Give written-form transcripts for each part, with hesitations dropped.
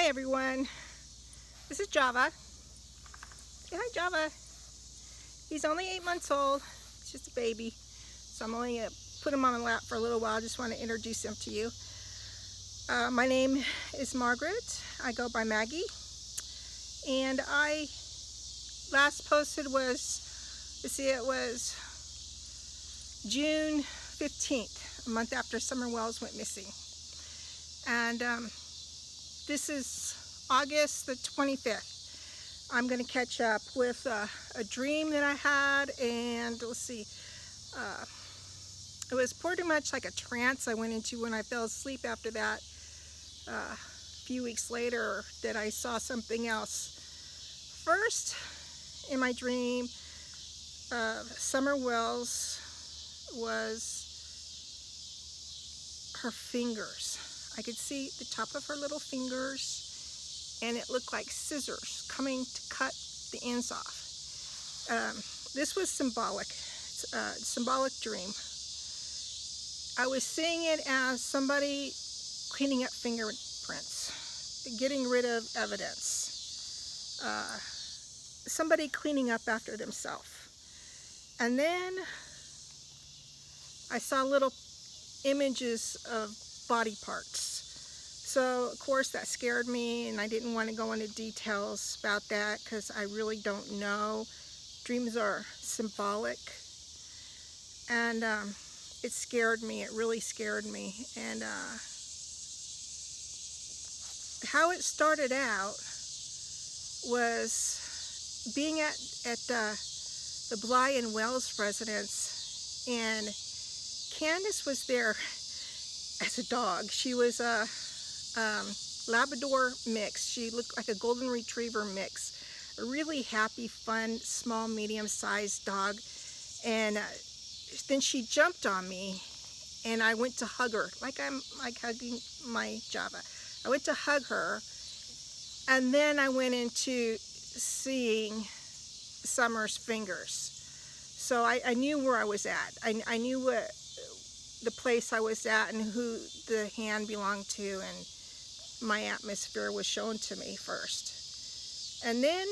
everyone, this is Java. Say hi, Java. He's only 8 months old. He's just a baby, so I'm only going to put him on my lap for a little while. I just want to introduce him to you. My name is Margaret. I go by Maggie, and I last posted was, it was June 15th, a month after Summer Wells went missing. And this is August the 25th. I'm going to catch up with a dream that I had, and let's see, it was pretty much like a trance I went into when I fell asleep. After that, a few weeks later, that I saw something else. First, in my dream, Summer Wells was her fingers. I could see the top of her little fingers, and it looked like scissors coming to cut the ends off. This was symbolic. It's a symbolic dream. I was seeing it as somebody cleaning up fingerprints, getting rid of evidence, somebody cleaning up after themselves. And then I saw little images of body parts. So of course that scared me, and I didn't want to go into details about that because I really don't know. Dreams are symbolic, and it scared me. It really scared me. And how it started out was being at the Bly and Wells residence, and Candace was there as a dog. She was a Labrador mix. She looked like a golden retriever mix. A really happy, fun, small, medium-sized dog. And then she jumped on me, and I went to hug her, like I'm like hugging my Java. I went to hug her, and then I went into seeing Summer's fingers. So I knew where I was at. I knew what the place I was at and who the hand belonged to, and my atmosphere was shown to me first. And then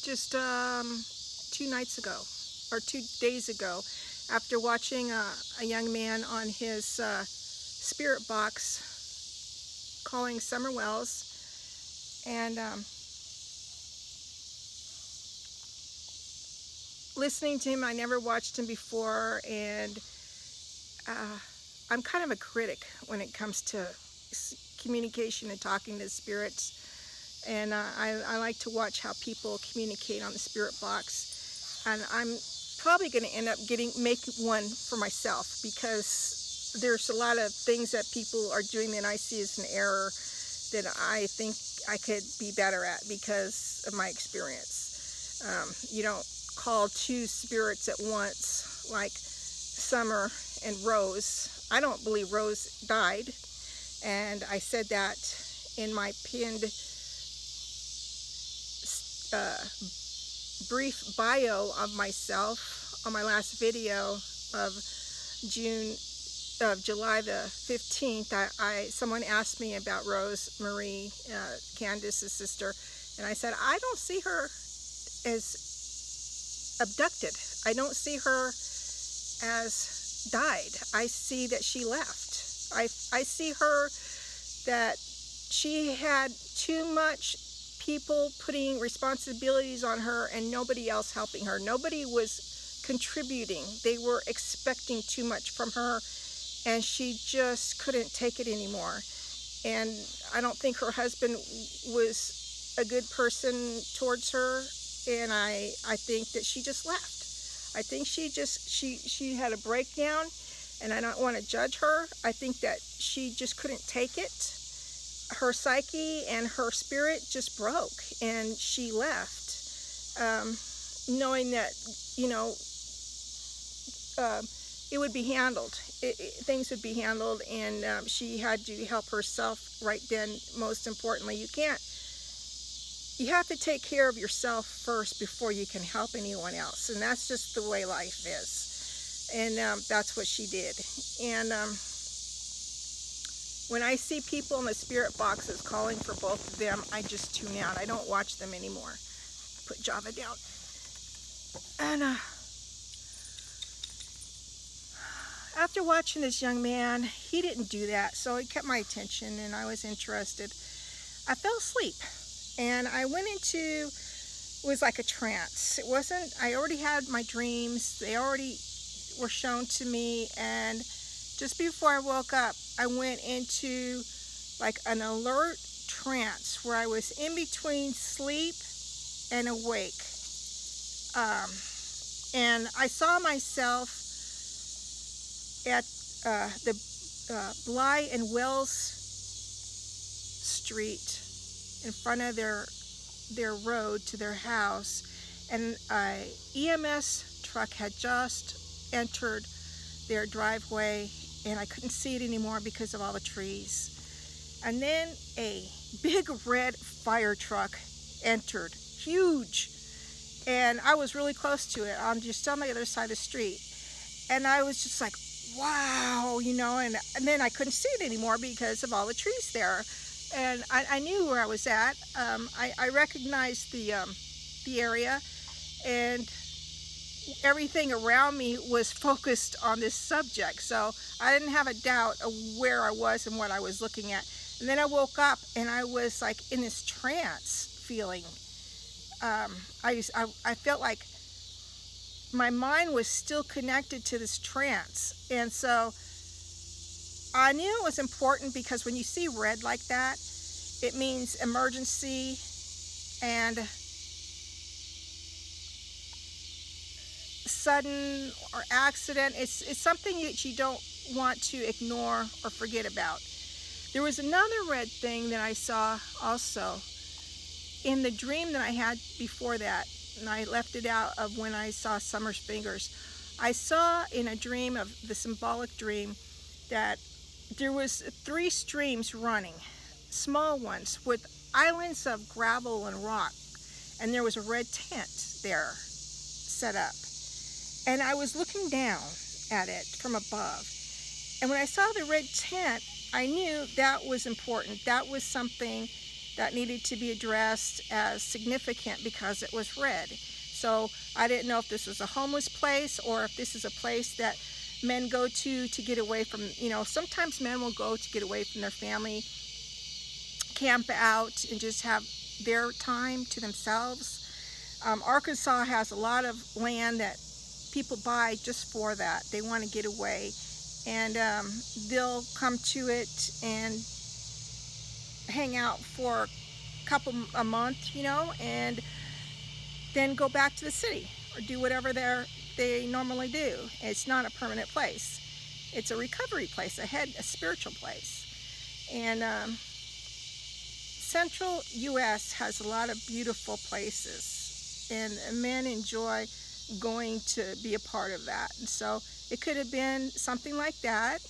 just 2 nights ago, or 2 days ago, after watching a young man on his spirit box calling Summer Wells, and listening to him. I never watched him before, and I'm kind of a critic when it comes to communication and talking to spirits, and I like to watch how people communicate on the spirit box, and I'm probably going to end up make one for myself, because there's a lot of things that people are doing that I see as an error that I think I could be better at because of my experience. You don't call 2 spirits at once like Summer and Rose. I don't believe Rose died, and I said that in my pinned brief bio of myself on my last video of July the 15th. Someone asked me about Rose Marie, Candace's sister, and I said I don't see her as abducted. I don't see her as died. I see that she left. I see her that she had too much people putting responsibilities on her and nobody else helping her. Nobody was contributing. They were expecting too much from her, and she just couldn't take it anymore. And I don't think her husband was a good person towards her, and I think that she just left. I think she had a breakdown, and I don't want to judge her. I think that she just couldn't take it. Her psyche and her spirit just broke, and she left, knowing that, you know, it would be handled. Things would be handled, and she had to help herself right then. Most importantly, you have to take care of yourself first before you can help anyone else, and that's just the way life is. And that's what she did. And When I see people in the spirit boxes calling for both of them, I just tune out. I don't watch them anymore. Put Java down. And after watching this young man, he didn't do that, so it kept my attention and I was interested. I fell asleep and I went into, it was like a trance. It wasn't, I already had my dreams. They already were shown to me, and just before I woke up, I went into like an alert trance where I was in between sleep and awake. And I saw myself at the Bly and Wells Street in front of their road to their house, and a EMS truck had just entered their driveway, and I couldn't see it anymore because of all the trees. And then a big red fire truck entered, huge, and I was really close to it. I'm just on the other side of the street, and I was just like, wow, you know, and then I couldn't see it anymore because of all the trees there. And I knew where I was at. I recognized the area, and everything around me was focused on this subject. So I didn't have a doubt of where I was and what I was looking at. And then I woke up and I was like in this trance feeling. I felt like my mind was still connected to this trance. And so I knew it was important, because when you see red like that, it means emergency and sudden or accident. It's something that you don't want to ignore or forget about. There was another red thing that I saw also in the dream that I had before that, and I left it out of when I saw Summer's fingers. I saw in a dream of the symbolic dream that there was 3 streams running, small ones with islands of gravel and rock, and there was a red tent there set up. And I was looking down at it from above. And when I saw the red tent, I knew that was important. That was something that needed to be addressed as significant because it was red. So I didn't know if this was a homeless place or if this is a place that men go to get away from, you know, sometimes men will go to get away from their family, camp out and just have their time to themselves. Arkansas has a lot of land that people buy just for that. They want to get away, and they'll come to it and hang out for a month, you know, and then go back to the city or do whatever they normally do. It's not a permanent place. It's a recovery place, a spiritual place. And Central U.S. has a lot of beautiful places, and men enjoy going to be a part of that. And so it could have been something like that.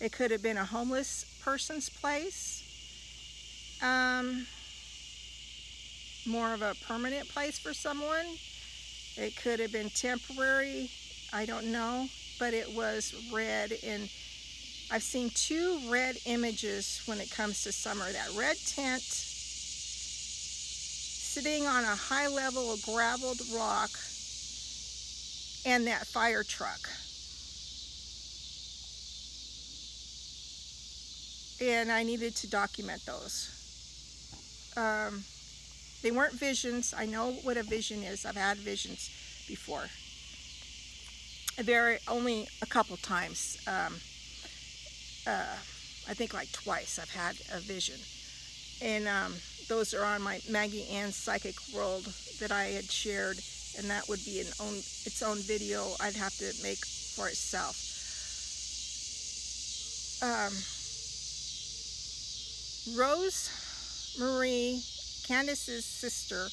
It could have been a homeless person's place, more of a permanent place for someone. It could have been temporary, I don't know, but it was red. And I've seen 2 red images when it comes to summer. That red tent sitting on a high level of graveled rock, and that fire truck. And I needed to document those. They weren't visions. I know what a vision is. I've had visions before. Only a couple times. I think like twice I've had a vision. And those are on my Maggie Ann's Psychic World that I had shared, and that would be its own video I'd have to make for itself. Rose Marie, Candace's sister,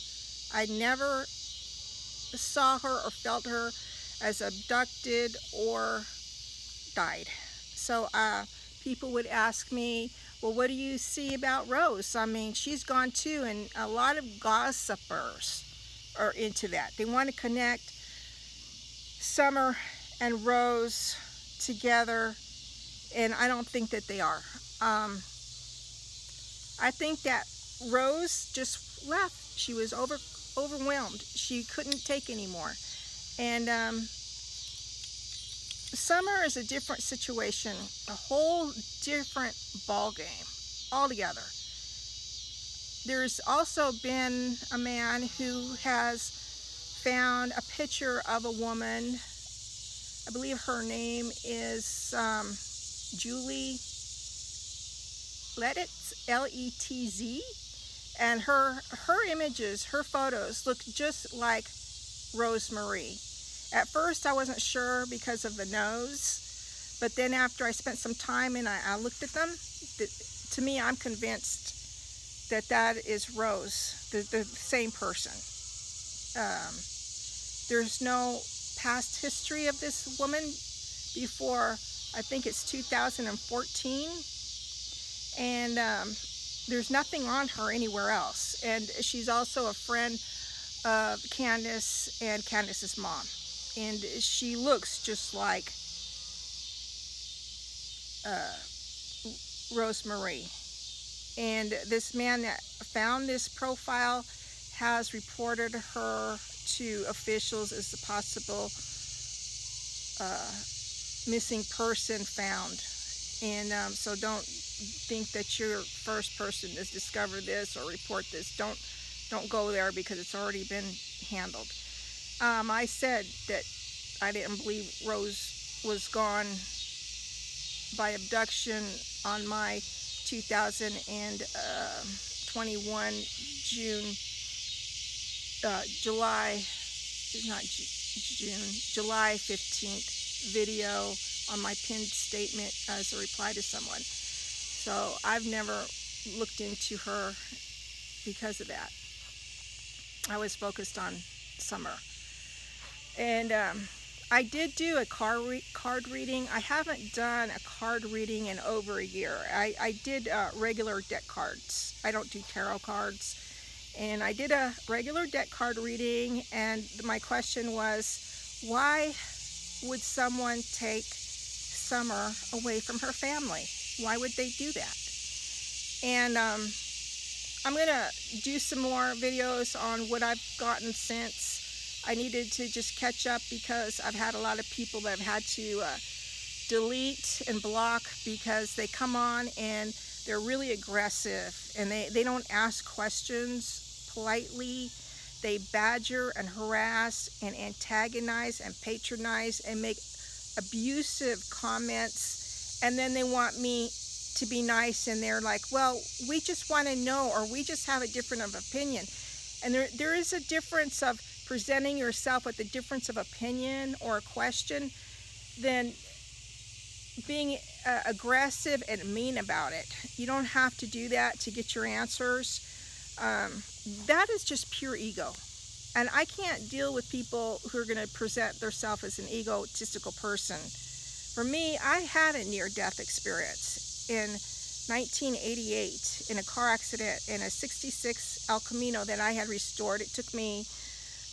I never saw her or felt her as abducted or died. So people would ask me, well, what do you see about Rose? I mean, she's gone too, and a lot of gossipers are into that. They want to connect Summer and Rose together and I don't think that they are. I think that Rose just left. She was overwhelmed. She couldn't take anymore. And Summer is a different situation, a whole different ball game altogether. There's also been a man who has found a picture of a woman. I believe her name is Julie Letitz, Letz, and her images, her photos look just like Rosemarie. At first I wasn't sure because of the nose, but then after I spent some time and I looked at them, to me, I'm convinced that that is Rose, the same person. There's no past history of this woman before, I think it's 2014, and there's nothing on her anywhere else. And she's also a friend of Candace and Candace's mom, and she looks just like Rosemarie. And this man that found this profile has reported her to officials as a possible missing person found. And so don't think that you're the first person to discover this or report this. Don't go there because it's already been handled. I said that I didn't believe Rose was gone by abduction on my 2021 July 15th video on my pinned statement as a reply to someone. So I've never looked into her because of that. I was focused on Summer. And I did do a card reading. I haven't done a card reading in over a year. I did regular deck cards. I don't do tarot cards. And I did a regular deck card reading, and my question was, why would someone take Summer away from her family? Why would they do that? And I'm going to do some more videos on what I've gotten since. I needed to just catch up because I've had a lot of people that I've had to delete and block because they come on and they're really aggressive, and they don't ask questions politely. They badger and harass and antagonize and patronize and make abusive comments, and then they want me to be nice, and they're like, well, we just want to know, or we just have a different of opinion. And there is a difference of presenting yourself with a difference of opinion or a question than being aggressive and mean about it. You don't have to do that to get your answers. That is just pure ego. And I can't deal with people who are going to present themselves as an egotistical person. For me, I had a near-death experience in 1988 in a car accident in a 66 El Camino that I had restored. It took me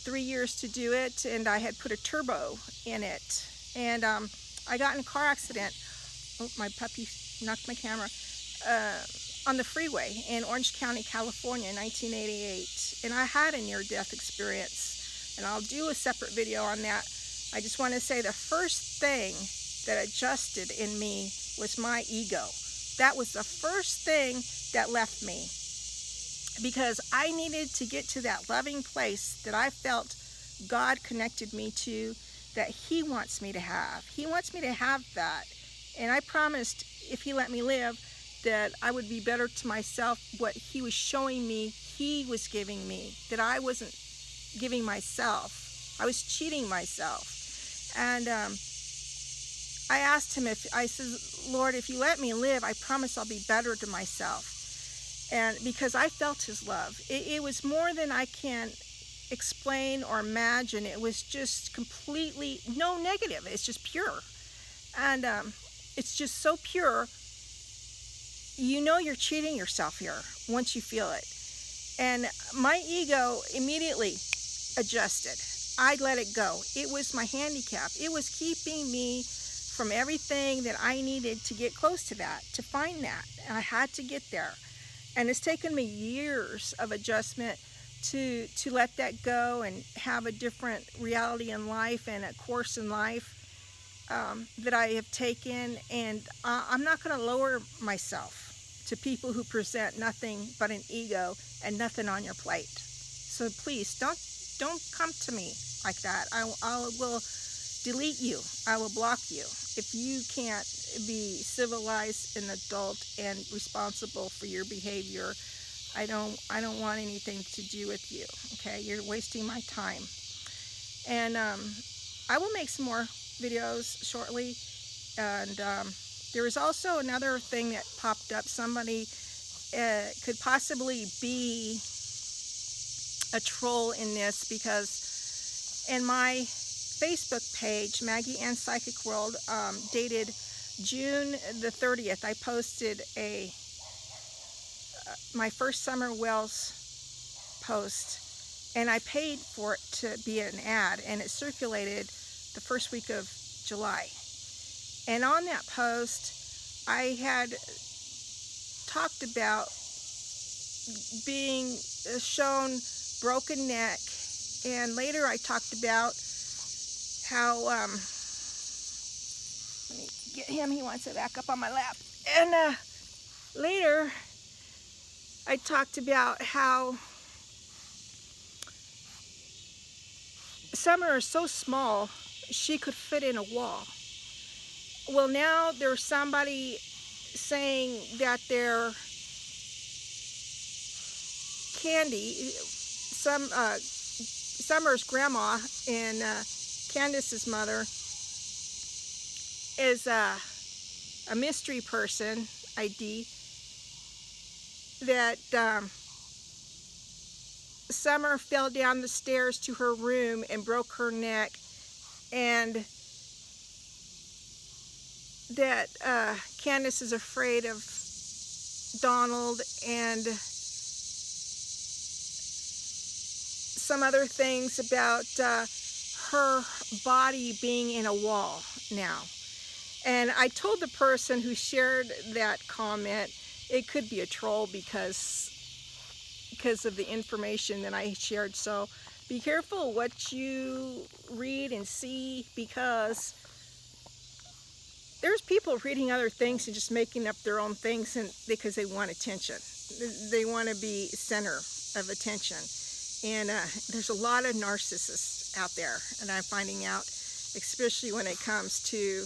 3 years to do it, and I had put a turbo in it. And I got in a car accident. Oh, my puppy knocked my camera. On the freeway in Orange County, California in 1988. And I had a near-death experience. And I'll do a separate video on that. I just want to say the first thing that adjusted in me was my ego. That was the first thing that left me. Because I needed to get to that loving place that I felt God connected me to, that He wants me to have. He wants me to have that. And I promised, if He let me live, that I would be better to myself, what He was showing me He was giving me, that I wasn't giving myself. I was cheating myself. And I asked Him, I said, Lord, if you let me live, I promise I'll be better to myself. And because I felt His love. It was more than I can explain or imagine. It was just completely, no negative. It's just pure. And it's just so pure. You know you're cheating yourself here once you feel it. And my ego immediately adjusted. I let it go. It was my handicap. It was keeping me from everything that I needed to get close to that, to find that. And I had to get there. And it's taken me years of adjustment to let that go and have a different reality in life and a course in life that I have taken. And I'm not going to lower myself to people who present nothing but an ego and nothing on your plate. So please don't come to me like that. I will delete you. I will block you if you can't be civilized and adult and responsible for your behavior. I don't want anything to do with you. Okay, you're wasting my time. And I will make some more videos shortly. And there was also another thing that popped up. Somebody could possibly be a troll in this, because in my Facebook page, Maggie and Psychic World, dated June the 30th, I posted my first Summer Wells post, and I paid for it to be an ad, and it circulated the first week of July. And on that post, I had talked about being shown broken neck, and later I talked about how, let me get him, he wants it back up on my lap. And later I talked about how Summer is so small she could fit in a wall. Well, now there's somebody saying that their Candy, Summer's grandma and Candace's mother, is a mystery person ID, that Summer fell down the stairs to her room and broke her neck, and that Candace is afraid of Donald, and some other things about her body being in a wall now. And I told the person who shared that comment it could be a troll because of the information that I shared. So be careful what you read and see, because there's people reading other things and just making up their own things, and because they want attention. They want to be center of attention. And there's a lot of narcissists out there, and I'm finding out, especially when it comes to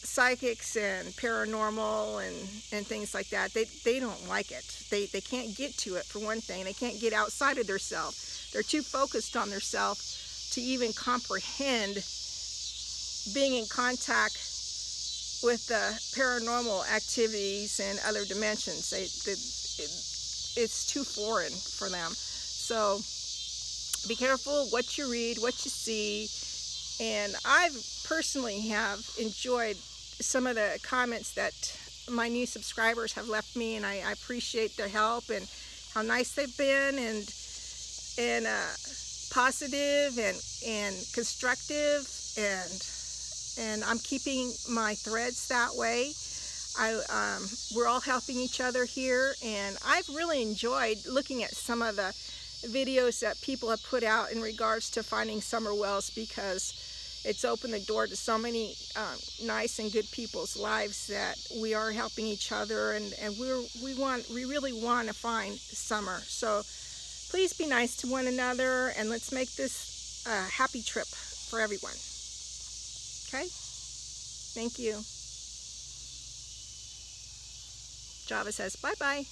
psychics and paranormal and things like that. They don't like it. They can't get to it, for one thing. They can't get outside of their self. They're too focused on their self to even comprehend being in contact with paranormal activities and other dimensions. It's too foreign for them. So be careful what you read, what you see. And I personally have enjoyed some of the comments that my new subscribers have left me, and I appreciate their help and how nice they've been, and positive and constructive, and I'm keeping my threads that way. We're all helping each other here, and I've really enjoyed looking at some of the videos that people have put out in regards to finding Summer Wells, because it's opened the door to so many nice and good people's lives that we are helping each other, and we really want to find Summer. So please be nice to one another, and let's make this a happy trip for everyone. Okay? Thank you. Java says bye-bye.